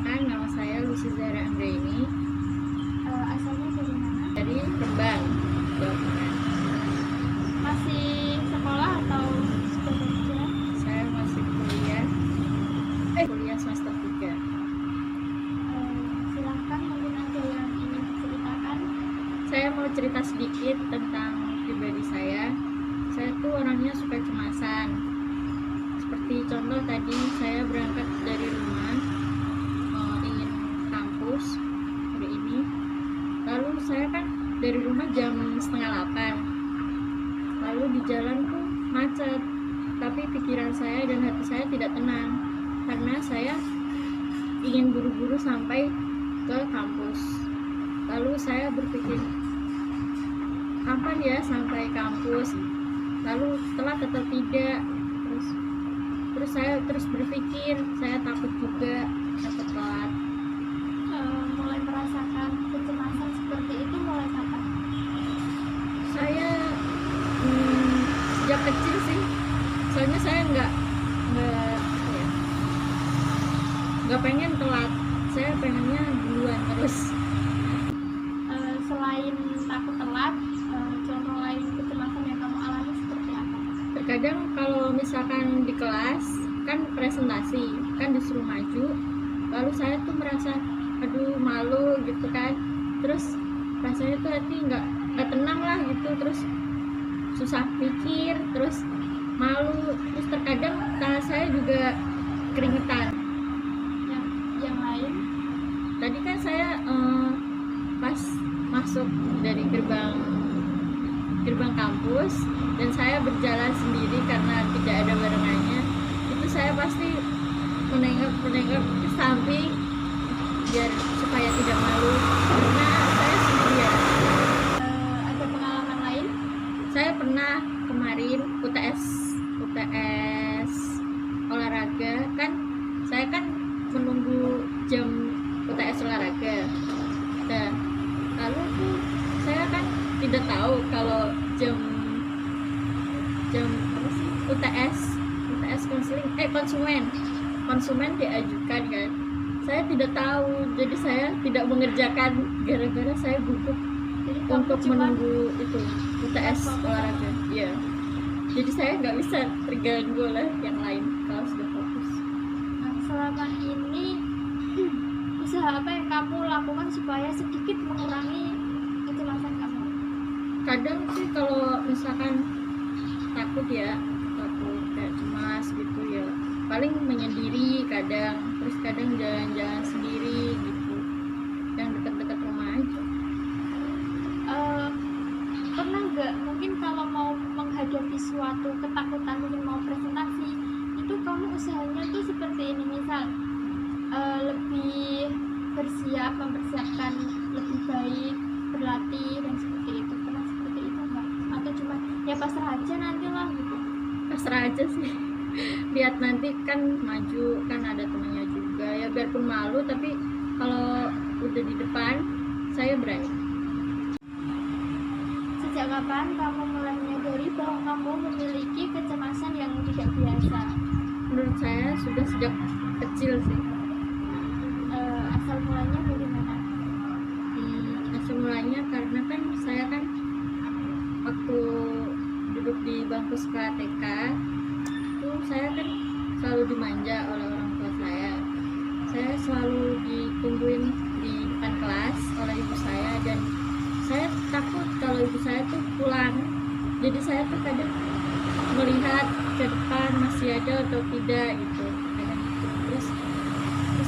Perkenalkan, nama saya Lucy Zahra Anggraini. Asalnya dari mana? Dari Rembang, Jawa Tengah. Masih sekolah atau sudah kerja? Saya masih kuliah semester 3. Silahkan, mungkin ada yang ingin diceritakan. Saya mau cerita sedikit tentang pribadi saya. Saya tuh orangnya suka cemasan. Seperti contoh tadi, saya berangkat dari rumah ingin kampus hari ini. Lalu saya kan dari rumah jam 7:30. Lalu di jalan tuh macet. Tapi pikiran saya dan hati saya tidak tenang karena saya ingin buru-buru sampai ke kampus. Lalu saya berpikir, kapan ya sampai kampus? Lalu telat atau tidak? Terus saya terus berpikir, saya takut juga takut telat. Mulai merasakan kecemasan seperti itu mulai kapan? Saya sejak kecil sih. Soalnya saya nggak pengen telat. Saya pengennya duluan terus. Selain takut telat, contoh lain kecemasan yang kamu alami seperti apa? Terkadang kalau misalkan di kelas kan presentasi kan disuruh maju, lalu saya tuh merasa aduh malu gitu kan. Terus rasanya tuh hati nggak tenang lah gitu, terus susah mikir, terus malu, terus terkadang tangan saya juga keringetan. Yang lain? Tadi kan saya pas masuk dari gerbang kampus dan saya berjalan sendiri karena tidak ada barengannya, itu saya pasti menengok ke samping biar supaya tidak malu karena saya sendirian. Ada pengalaman lain? Saya pernah kemarin UTS olahraga kan, saya kan menunggu jam UTS olahraga. Nah, lalu tuh saya kan tidak tahu kalau jam apa sih, UTS konsumen diajukan kan. Saya tidak tahu, jadi saya tidak mengerjakan gara-gara saya gugup untuk menunggu itu UTS olahraga. Iya. Jadi saya nggak bisa terganggu lah yang lain kalau sudah fokus. Nah, selama ini usaha apa yang kamu lakukan supaya sedikit mengurangi kecemasan kamu? Kadang sih kalau misalkan takut kayak cemas gitu ya, paling menyendiri kadang, terus kadang jalan-jalan sendiri gitu yang dekat-dekat rumah aja. Pernah nggak mungkin kalau mau menghadapi suatu ketakutan, mungkin mau presentasi itu kamu usahanya tuh seperti ini, misal lebih mempersiapkan lebih baik, berlatih dan seperti itu? Pernah seperti itu nggak? Atau cuma ya pasrah aja nantilah gitu? Pasrah aja sih. Lihat nanti kan maju, kan ada temannya juga ya, biarpun malu tapi kalau udah di depan saya berani. Sejak kapan kamu mulai menyadari bahwa kamu memiliki kecemasan yang tidak biasa? Menurut saya sudah sejak kecil sih. Asal mulanya dari mana? Asal mulanya karena kan saya kan waktu duduk di bangku sekolah TK itu saya kan selalu dimanja oleh orang tua saya. Saya selalu ditungguin di depan kelas oleh ibu saya dan saya takut kalau ibu saya tuh pulang. Jadi saya tuh kadang melihat ke depan masih ada atau tidak gitu. Terus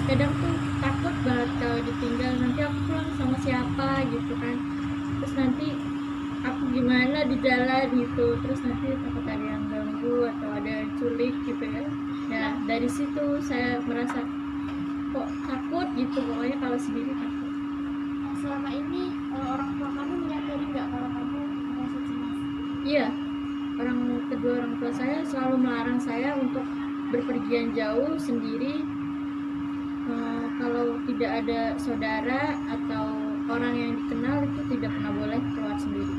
kadang tuh takut banget kalau ditinggal, nanti aku pulang sama siapa gitu kan. Terus nanti aku gimana di jalan gitu, terus nanti takut ada yang ganggu atau ada yang culik gitu ya. Nah dari situ saya merasa kok takut gitu, pokoknya kalau sendiri takut. Selama ini orang tua kamu menyadari nggak kalau kamu merasa cemas? Iya, kedua orang tua saya selalu melarang saya untuk berpergian jauh sendiri. Kalau tidak ada saudara atau orang yang dikenal itu tidak pernah boleh keluar sendiri.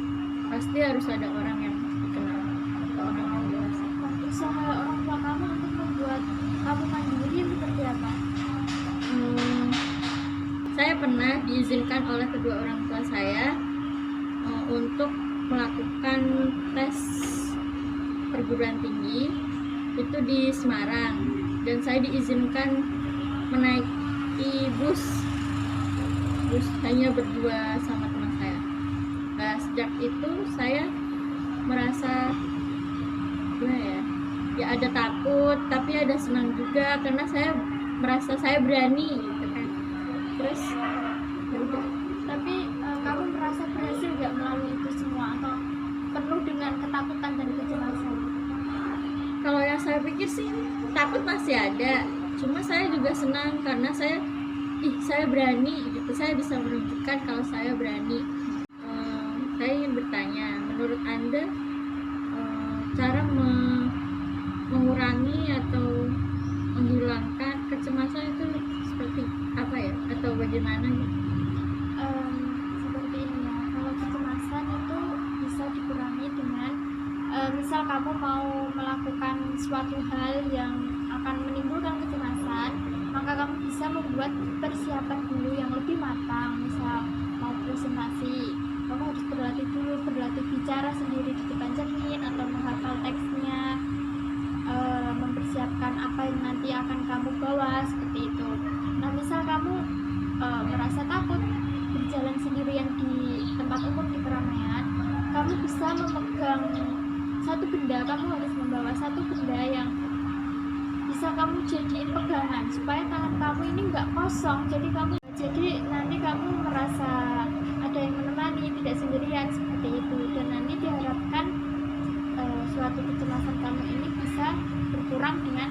Pasti harus ada orang yang dikenal atau orang yang dewasa. Usaha orang tua kamu untuk membuat kamu mandiri seperti apa? diizinkan oleh kedua orang tua saya untuk melakukan tes perguruan tinggi itu di Semarang, dan saya diizinkan menaiki bus hanya berdua sama teman saya. Nah, sejak itu saya merasa gimana ya ada takut tapi ada senang juga karena saya merasa saya berani gitu kan. Terus Tapi kamu merasa berhasil nggak melalui itu semua, atau penuh dengan ketakutan dan kecemasan? kalau yang saya pikir sih takut masih ada, cuma saya juga senang karena saya berani gitu, saya bisa menunjukkan kalau saya berani. Saya ingin bertanya, menurut Anda cara mengurangi atau menghilangkan kecemasan itu seperti apa ya, atau bagaimana gitu? Seperti ini ya, kalau kecemasan itu bisa dikurangi dengan misal kamu mau melakukan suatu hal yang akan menimbulkan kecemasan, maka kamu bisa membuat persiapan dulu yang lebih matang. Misal mau presentasi, kamu harus berlatih dulu, berlatih bicara sendiri di depan cermin atau menghafal teksnya, mempersiapkan apa yang nanti akan kamu bawa, seperti itu. Nah, misal kamu merasa takut berjalan sendirian di tempat umum, di keramaian, kamu bisa memegang satu benda, kamu harus membawa satu benda yang bisa kamu jadiin pegangan supaya tangan kamu ini nggak kosong, jadi nanti kamu merasa ada yang menemani, tidak sendirian, seperti itu. Dan nanti diharapkan suatu kecemasan kamu ini bisa berkurang dengan